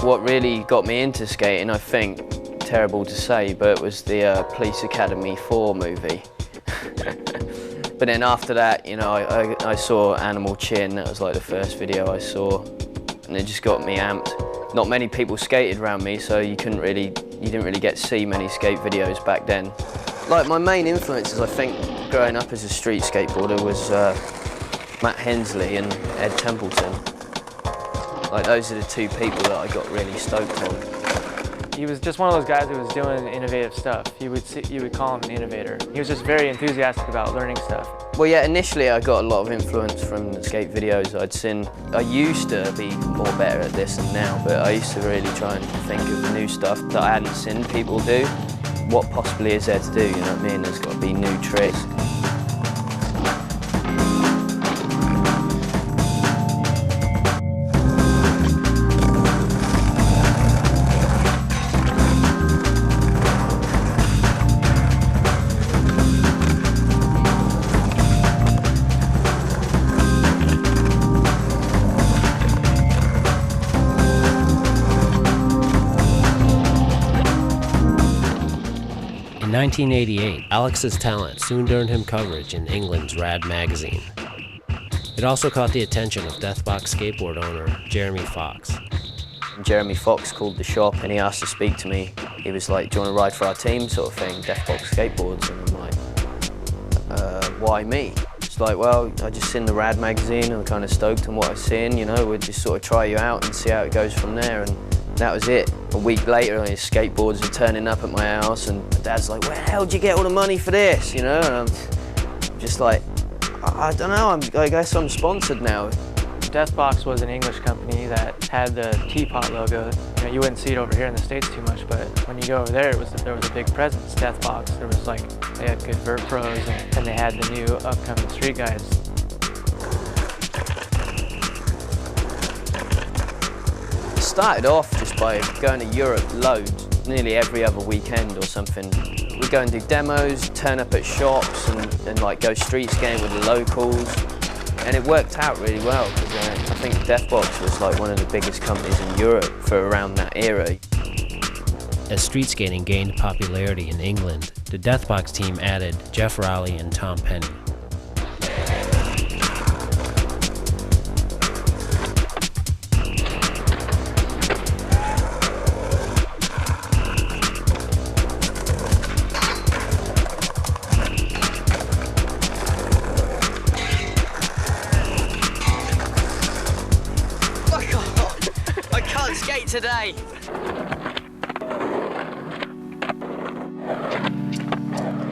What really got me into skating, I think, terrible to say, but it was the Police Academy 4 movie. But then after that, you know, I saw Animal Chin. That was like the first video I saw, and it just got me amped. Not many people skated around me, so you didn't really get to see many skate videos back then. Like, my main influences, I think, growing up as a street skateboarder was Matt Hensley and Ed Templeton. Like, those are the two people that I got really stoked on. He was just one of those guys who was doing innovative stuff. You would call him an innovator. He was just very enthusiastic about learning stuff. Well, yeah, initially I got a lot of influence from the skate videos I'd seen. I used to be more better at this than now, but I used to really try and think of new stuff that I hadn't seen people do. What possibly is there to do, you know what I mean? There's got to be new tricks. In 1988, Alex's talent soon earned him coverage in England's Rad magazine. It also caught the attention of Deathbox skateboard owner Jeremy Fox. Jeremy Fox called the shop and he asked to speak to me. He was like, "Do you want to ride for our team?" sort of thing, Deathbox Skateboards. And I'm like, why me? It's like, well, I just seen the Rad magazine, I'm kind of stoked on what I've seen, you know, we'd just sort of try you out and see how it goes from there. And that was it. A week later, his skateboards were turning up at my house, and my dad's like, "Where the hell did you get all the money for this?" You know, and I'm just like, I don't know, I guess I'm sponsored now. Deathbox was an English company that had the teapot logo. You know, you wouldn't see it over here in the States too much, but when you go over there, there was a big presence. Deathbox, there was like, they had good vert pros, and they had the new upcoming street guys. Started off just by going to Europe loads, nearly every other weekend or something. We'd go and do demos, turn up at shops and like go street skating with the locals. And it worked out really well because I think Deathbox was like one of the biggest companies in Europe for around that era. As street skating gained popularity in England, the Deathbox team added Jeff Rowley and Tom Penny. Skate today.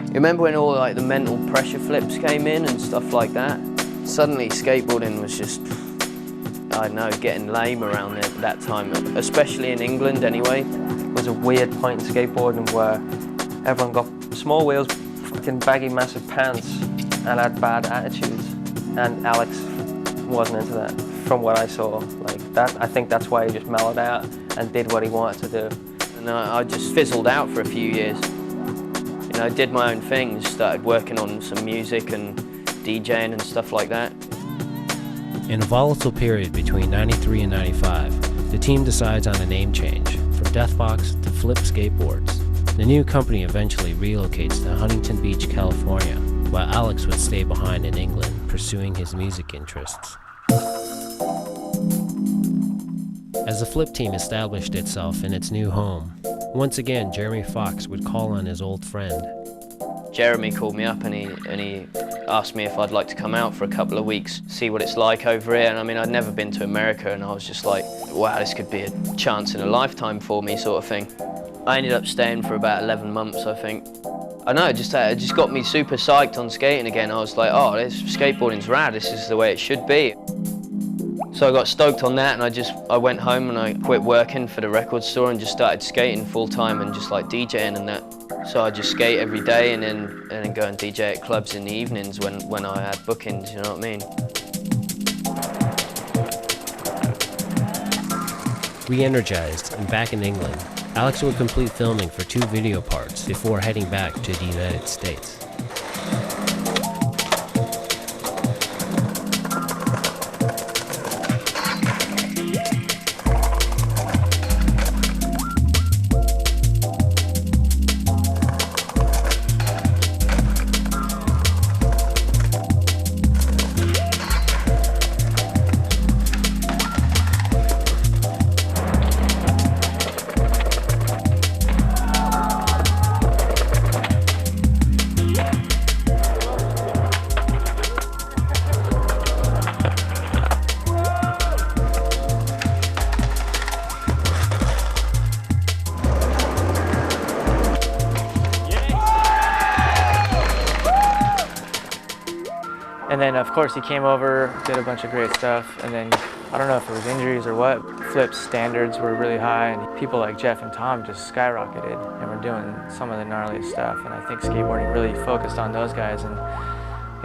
You remember when all like the mental pressure flips came in and stuff like that? Suddenly skateboarding was just, I don't know, getting lame around that time, especially in England anyway. It was a weird point in skateboarding where everyone got small wheels, fucking baggy massive pants and had bad attitudes, and Alex wasn't into that from what I saw. I think that's why he just mellowed out and did what he wanted to do. And I just fizzled out for a few years. You know, I did my own things, started working on some music and DJing and stuff like that. In a volatile period between 93 and 95, the team decides on a name change from Deathbox to Flip Skateboards. The new company eventually relocates to Huntington Beach, California, while Alex would stay behind in England pursuing his music interests. As the Flip team established itself in its new home, once again Jeremy Fox would call on his old friend. Jeremy called me up and he asked me if I'd like to come out for a couple of weeks, see what it's like over here. And I mean, I'd never been to America and I was just like, wow, this could be a chance in a lifetime for me, sort of thing. I ended up staying for about 11 months, I think. I know, it just got me super psyched on skating again. I was like, oh, this skateboarding's rad, this is the way it should be. So I got stoked on that, and I went home and I quit working for the record store and just started skating full time and just like DJing and that. So I just skate every day and then go and DJ at clubs in the evenings when I had bookings, you know what I mean? Re-energized and back in England, Alex would complete filming for 2 video parts before heading back to the United States. And then of course he came over, did a bunch of great stuff, and then I don't know if it was injuries or what, flips standards were really high, and people like Jeff and Tom just skyrocketed and were doing some of the gnarliest stuff. And I think skateboarding really focused on those guys, and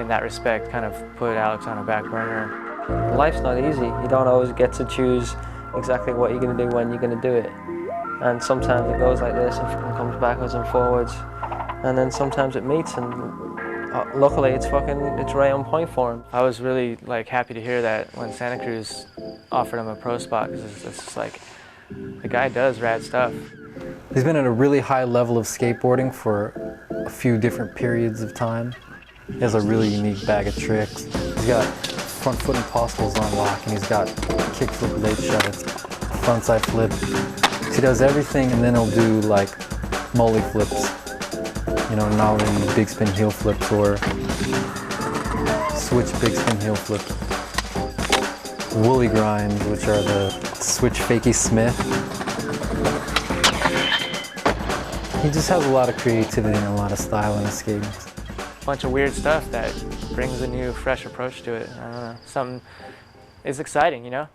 in that respect kind of put Alex on a back burner. Life's not easy. You don't always get to choose exactly what you're going to do when you're going to do it. And sometimes it goes like this and comes backwards and forwards. And then sometimes it meets, and luckily it's right on point for him. I was really like happy to hear that when Santa Cruz offered him a pro spot, because it's just like, the guy does rad stuff. He's been at a really high level of skateboarding for a few different periods of time. He has a really unique bag of tricks. He's got front foot impossibles on lock, and he's got kickflip late shuts, frontside flip. He does everything, and then he'll do like molly flips. You know, nollie big spin heel flips or switch big spin heel flips. Woolly grinds, which are the switch fakie Smith. He just has a lot of creativity and a lot of style in his skating. Bunch of weird stuff that brings a new, fresh approach to it. I don't know, something is exciting, you know?